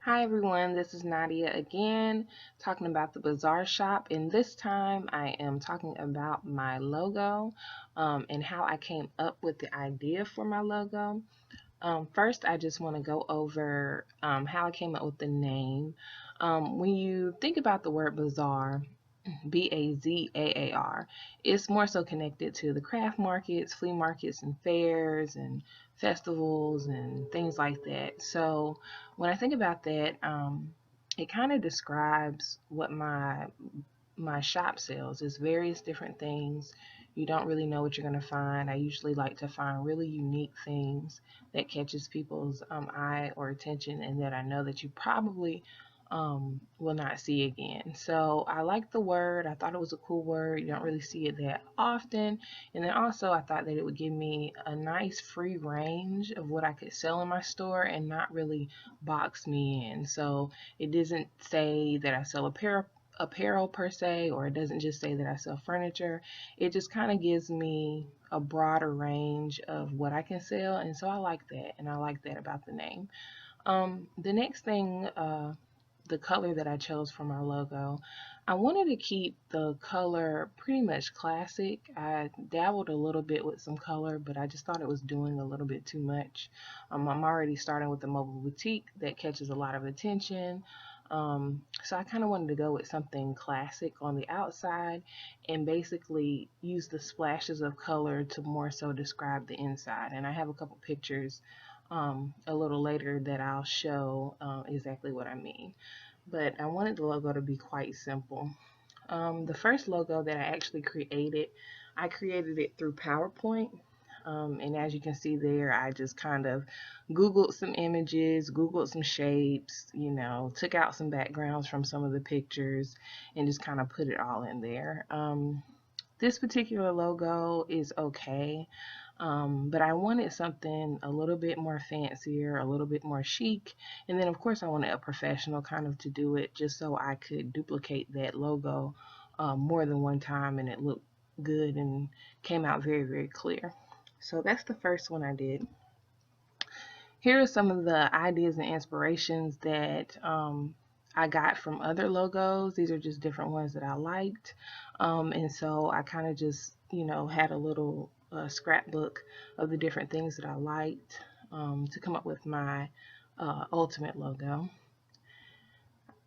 Hi everyone, this is Nadia again, talking about the Bazaar Shop, and this time I am talking about my logo and how I came up with the idea for my logo. First, I just want to go over how I came up with the name. When you think about the word bazaar, Bazaar. It's more so connected to the craft markets, flea markets, and fairs and festivals and things like that. So when I think about that, it kind of describes what my shop sells. It's various different things. You don't really know what you're going to find. I usually like to find really unique things that catches people's eye or attention, and that I know that you probably will not see again. So I like the word. I thought it was a cool word. You don't really see it that often. And then also I thought that it would give me a nice free range of what I could sell in my store and not really box me in. So it doesn't say that I sell apparel per se, or it doesn't just say that I sell furniture. It just kind of gives me a broader range of what I can sell, and so I like that, and I like that about the name. The next thing, the color that I chose for my logo, I wanted to keep the color pretty much classic. I dabbled a little bit with some color, but I just thought it was doing a little bit too much. I'm already starting with the mobile boutique that catches a lot of attention. So I kind of wanted to go with something classic on the outside and basically use the splashes of color to more so describe the inside. And I have a couple pictures a little later that I'll show exactly what I mean. But I wanted the logo to be quite simple. The first logo that I actually created, I created it through PowerPoint. And as you can see there, I just kind of Googled some images, Googled some shapes, took out some backgrounds from some of the pictures and just kind of put it all in there. This particular logo is okay, but I wanted something a little bit more fancier, a little bit more chic, and then of course I wanted a professional kind of to do it, just so I could duplicate that logo more than one time and it looked good and came out very, very clear. So that's the first one I did. Here are some of the ideas and inspirations that I got from other logos. These are just different ones that I liked. And so I kind of just, had a little scrapbook of the different things that I liked to come up with my ultimate logo.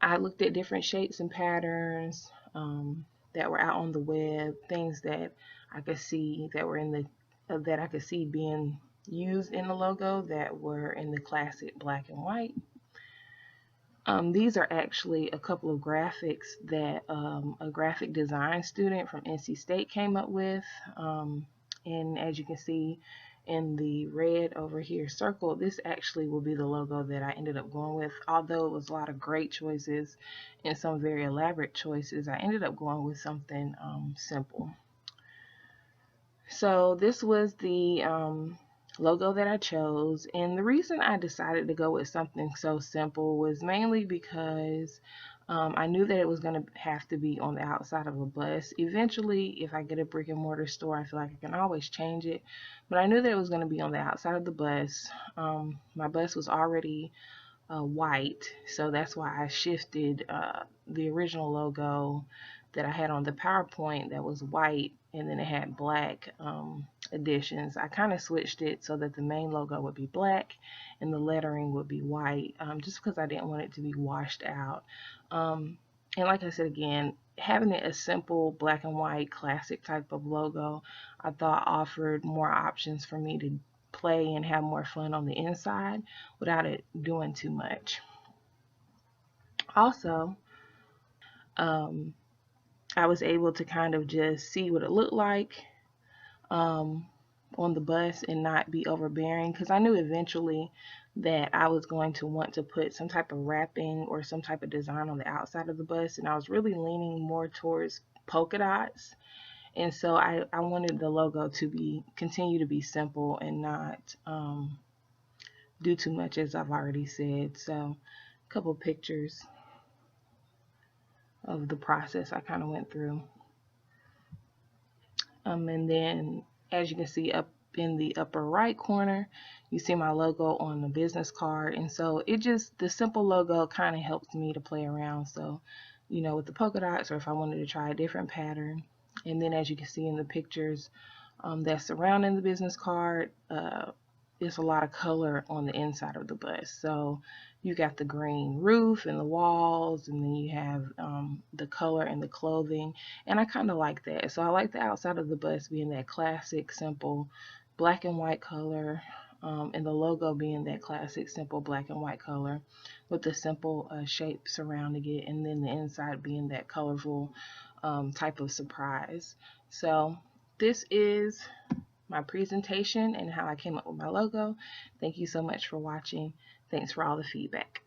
I looked at different shapes and patterns that were out on the web, things that I could see that were in the that I could see being used in the logo that were in the classic black and white. These are actually a couple of graphics that a graphic design student from NC State came up with. And as you can see in the red over here circle, this actually will be the logo that I ended up going with. Although it was a lot of great choices and some very elaborate choices, I ended up going with something simple. So this was the logo that I chose, and the reason I decided to go with something so simple was mainly because I knew that it was going to have to be on the outside of a bus. Eventually, if I get a brick and mortar store, I feel like I can always change it, but I knew that it was going to be on the outside of the bus. My bus was already white, so that's why I shifted the original logo that I had on the PowerPoint that was white, and then it had black additions. I kind of switched it so that the main logo would be black and the lettering would be white, just because I didn't want it to be washed out. And like I said again, having it a simple black and white classic type of logo, I thought offered more options for me to play and have more fun on the inside without it doing too much. Also, um, I was able to kind of just see what it looked like um, on the bus and not be overbearing, because I knew eventually that I was going to want to put some type of wrapping or some type of design on the outside of the bus, and I was really leaning more towards polka dots. And so I wanted the logo to be continue to be simple and not do too much, as I've already said. So a couple pictures of the process I kind of went through. And then as you can see up in the upper right corner, you see my logo on the business card. And so the simple logo kind of helps me to play around. So, with the polka dots, or if I wanted to try a different pattern. And then as you can see in the pictures that's surrounding the business card, there's a lot of color on the inside of the bus. So you got the green roof and the walls, and then you have the color and the clothing, and I kind of like that. So I like the outside of the bus being that classic, simple black and white color, and the logo being that classic, simple black and white color with the simple shape surrounding it, and then the inside being that colorful type of surprise. So this is my presentation and how I came up with my logo. Thank you so much for watching. Thanks for all the feedback.